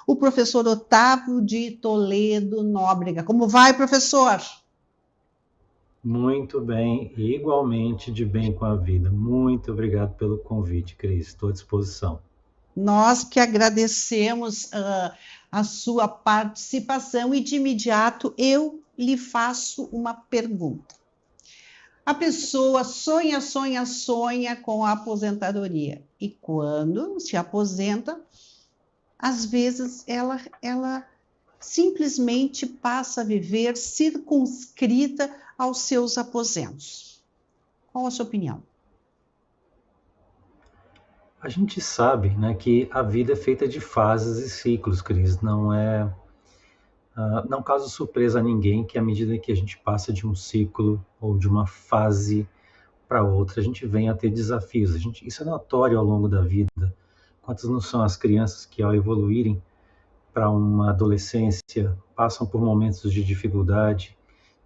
o professor Otávio de Toledo Nóbrega. Como vai, professor? Muito bem, e igualmente de bem com a vida. Muito obrigado pelo convite, Cris. Estou à disposição. Nós que agradecemos a sua participação e de imediato eu lhe faço uma pergunta. A pessoa sonha, sonha, sonha com a aposentadoria e quando se aposenta, às vezes ela simplesmente passa a viver circunscrita aos seus aposentos. Qual a sua opinião? A gente sabe, né, que a vida é feita de fases e ciclos, Cris. Não causa surpresa a ninguém que à medida que a gente passa de um ciclo ou de uma fase para outra, a gente vem a ter desafios. Isso é notório ao longo da vida. Quantas não são as crianças que, ao evoluírem para uma adolescência, passam por momentos de dificuldade,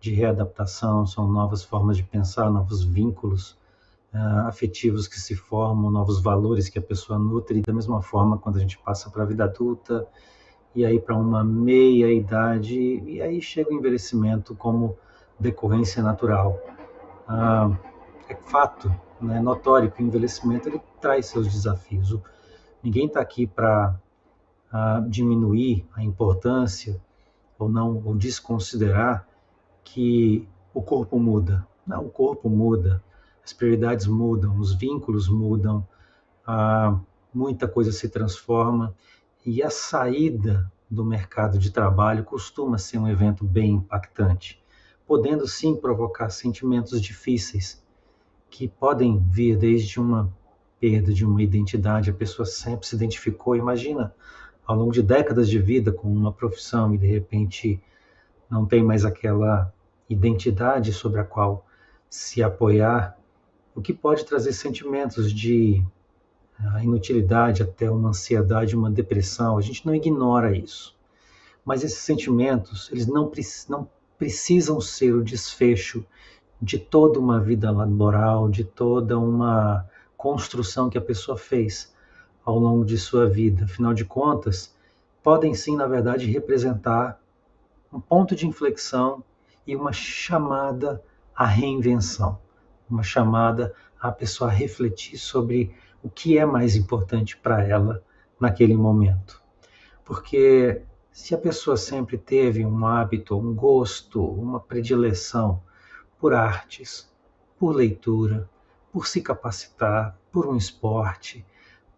de readaptação, são novas formas de pensar, novos vínculos afetivos que se formam, novos valores que a pessoa nutre, e da mesma forma quando a gente passa para a vida adulta, e aí para uma meia idade, e aí chega o envelhecimento como decorrência natural. É fato, né, notório que o envelhecimento ele traz seus desafios. Ninguém está aqui para diminuir a importância ou não, ou desconsiderar que o corpo muda. Não, o corpo muda, as prioridades mudam, os vínculos mudam, muita coisa se transforma e a saída do mercado de trabalho costuma ser um evento bem impactante, podendo sim provocar sentimentos difíceis que podem vir desde uma perda de uma identidade, a pessoa sempre se identificou, imagina, ao longo de décadas de vida com uma profissão e de repente não tem mais aquela identidade sobre a qual se apoiar, o que pode trazer sentimentos de inutilidade, até uma ansiedade, uma depressão. A gente não ignora isso. Mas esses sentimentos, eles não precisam ser o desfecho de toda uma vida laboral, de toda uma construção que a pessoa fez ao longo de sua vida. Afinal de contas, podem sim, na verdade, representar um ponto de inflexão e uma chamada à reinvenção, uma chamada à pessoa a refletir sobre o que é mais importante para ela naquele momento. Porque se a pessoa sempre teve um hábito, um gosto, uma predileção por artes, por leitura, por se capacitar, por um esporte,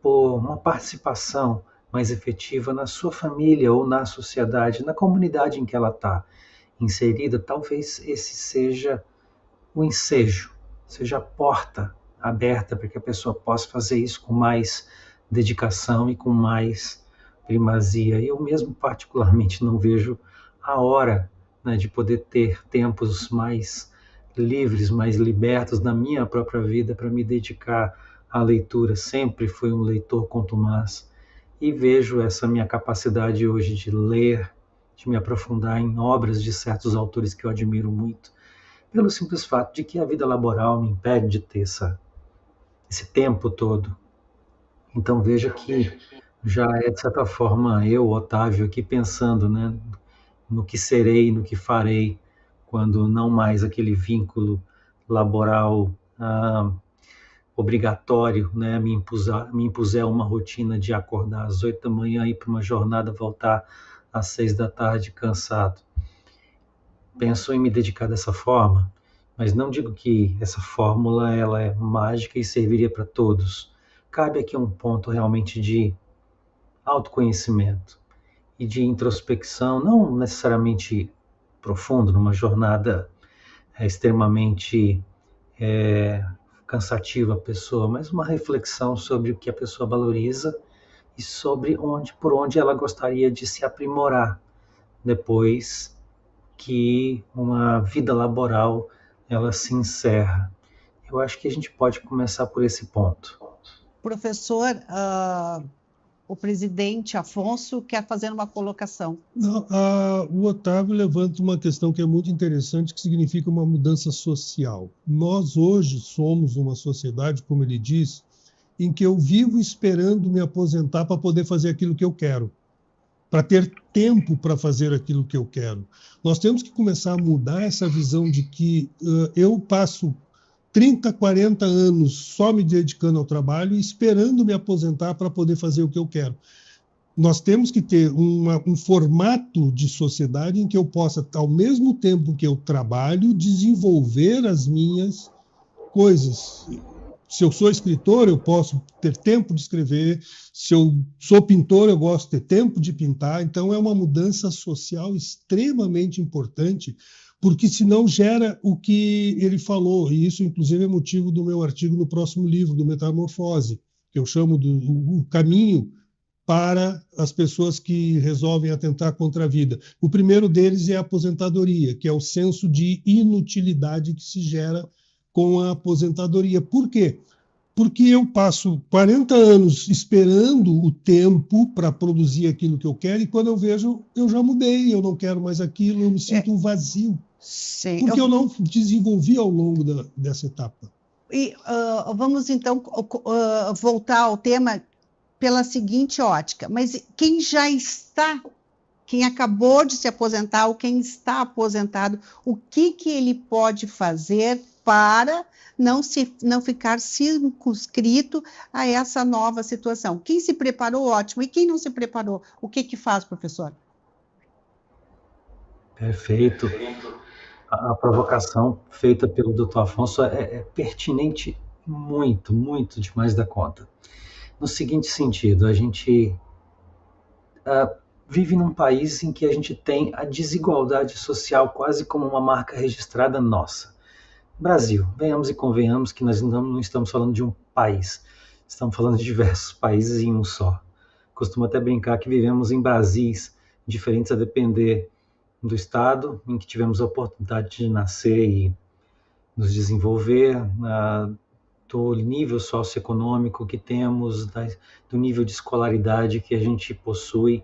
por uma participação mais efetiva na sua família ou na sociedade, na comunidade em que ela está inserida, talvez esse seja o ensejo, seja a porta aberta para que a pessoa possa fazer isso com mais dedicação e com mais primazia. Eu mesmo particularmente não vejo a hora, né, de poder ter tempos mais livres, mais libertos na minha própria vida para me dedicar à leitura. Sempre fui um leitor contumaz e vejo essa minha capacidade hoje de ler, de me aprofundar em obras de certos autores que eu admiro muito, pelo simples fato de que a vida laboral me impede de ter esse tempo todo. Então veja que já é, de certa forma, eu, Otávio, aqui pensando, né, no que serei, no que farei, quando não mais aquele vínculo laboral obrigatório, né, me impuser uma rotina de acordar às 8 da manhã, ir para uma jornada, voltar às 6 da tarde, cansado. Penso em me dedicar dessa forma, mas não digo que essa fórmula ela é mágica e serviria para todos. Cabe aqui um ponto realmente de autoconhecimento e de introspecção, não necessariamente profundo, numa jornada extremamente cansativa a pessoa, mas uma reflexão sobre o que a pessoa valoriza e sobre por onde ela gostaria de se aprimorar depois que uma vida laboral ela se encerra. Eu acho que a gente pode começar por esse ponto. Professor, o presidente Afonso quer fazer uma colocação. Não, o Otávio levanta uma questão que é muito interessante, que significa uma mudança social. Nós hoje somos uma sociedade, como ele diz, em que eu vivo esperando me aposentar para poder fazer aquilo que eu quero, para ter tempo para fazer aquilo que eu quero. Nós temos que começar a mudar essa visão de que eu passo 30, 40 anos só me dedicando ao trabalho e esperando me aposentar para poder fazer o que eu quero. Nós temos que ter um formato de sociedade em que eu possa, ao mesmo tempo que eu trabalho, desenvolver as minhas coisas. Se eu sou escritor, eu posso ter tempo de escrever. Se eu sou pintor, eu gosto de ter tempo de pintar. Então, é uma mudança social extremamente importante, porque senão gera o que ele falou, e isso, inclusive, é motivo do meu artigo no próximo livro, do Metamorfose, que eu chamo do caminho para as pessoas que resolvem atentar contra a vida. O primeiro deles é a aposentadoria, que é o senso de inutilidade que se gera com a aposentadoria. Por quê? Porque eu passo 40 anos esperando o tempo para produzir aquilo que eu quero e quando eu vejo, eu já mudei, eu não quero mais aquilo, eu me sinto um vazio. Sim, porque eu não desenvolvi ao longo dessa etapa. E vamos, então, voltar ao tema pela seguinte ótica. Mas quem acabou de se aposentar ou quem está aposentado, o que ele pode fazer para não ficar circunscrito a essa nova situação? Quem se preparou, ótimo. E quem não se preparou, o que faz, professor? Perfeito. A provocação feita pelo Dr. Afonso é pertinente muito, muito demais da conta. No seguinte sentido, a gente vive num país em que a gente tem a desigualdade social quase como uma marca registrada nossa. Brasil, venhamos e convenhamos que nós não estamos falando de um país, estamos falando de diversos países em um só. Costumo até brincar que vivemos em Brasis diferentes a depender do estado em que tivemos a oportunidade de nascer e nos desenvolver, do nível socioeconômico que temos, do nível de escolaridade que a gente possui.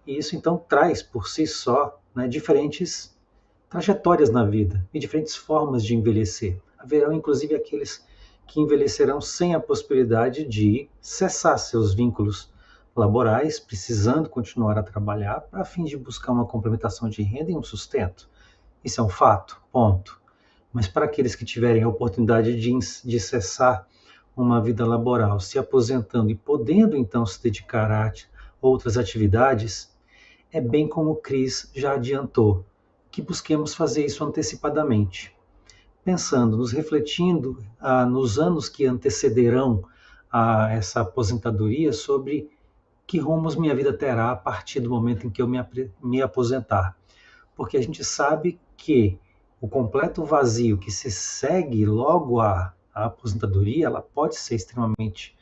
E isso, então, traz por si só, né, diferentes trajetórias na vida e diferentes formas de envelhecer. Haverão, inclusive, aqueles que envelhecerão sem a possibilidade de cessar seus vínculos laborais, precisando continuar a trabalhar a fim de buscar uma complementação de renda e um sustento. Isso é um fato, ponto. Mas para aqueles que tiverem a oportunidade de cessar uma vida laboral, se aposentando e podendo então se dedicar a outras atividades, é bem como o Cris já adiantou, que busquemos fazer isso antecipadamente, pensando, nos refletindo nos anos que antecederão a essa aposentadoria sobre que rumos minha vida terá a partir do momento em que eu me aposentar. Porque a gente sabe que o completo vazio que se segue logo à aposentadoria, ela pode ser extremamente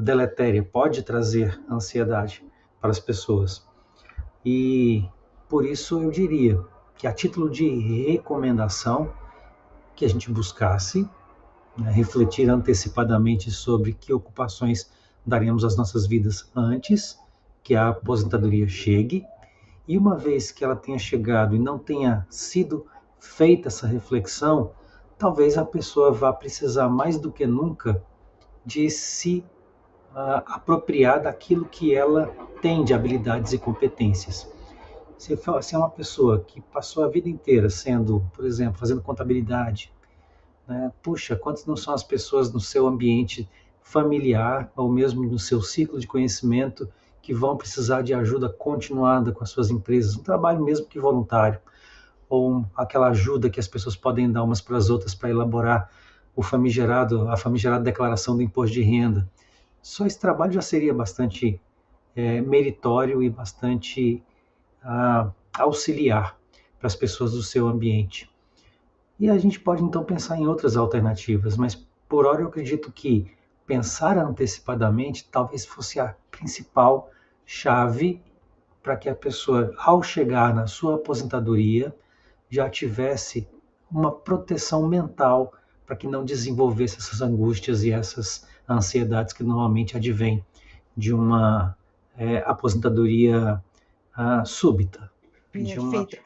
deletéria, pode trazer ansiedade para as pessoas. E por isso eu diria que, a título de recomendação, que a gente buscasse refletir antecipadamente sobre que ocupações daremos às nossas vidas antes que a aposentadoria chegue, e uma vez que ela tenha chegado e não tenha sido feita essa reflexão, talvez a pessoa vá precisar mais do que nunca de se apropriar daquilo que ela tem de habilidades e competências. Se é uma pessoa que passou a vida inteira sendo, por exemplo, fazendo contabilidade, né? Puxa, quantas não são as pessoas no seu ambiente familiar ou mesmo no seu ciclo de conhecimento que vão precisar de ajuda continuada com as suas empresas, um trabalho mesmo que voluntário, ou aquela ajuda que as pessoas podem dar umas para as outras para elaborar a famigerada declaração do imposto de renda. Só esse trabalho já seria bastante meritório e bastante auxiliar para as pessoas do seu ambiente. E a gente pode então pensar em outras alternativas, mas por hora eu acredito que pensar antecipadamente talvez fosse a principal chave para que a pessoa, ao chegar na sua aposentadoria, já tivesse uma proteção mental para que não desenvolvesse essas angústias e essas ansiedades que normalmente advêm de uma aposentadoria súbita. Perfeito.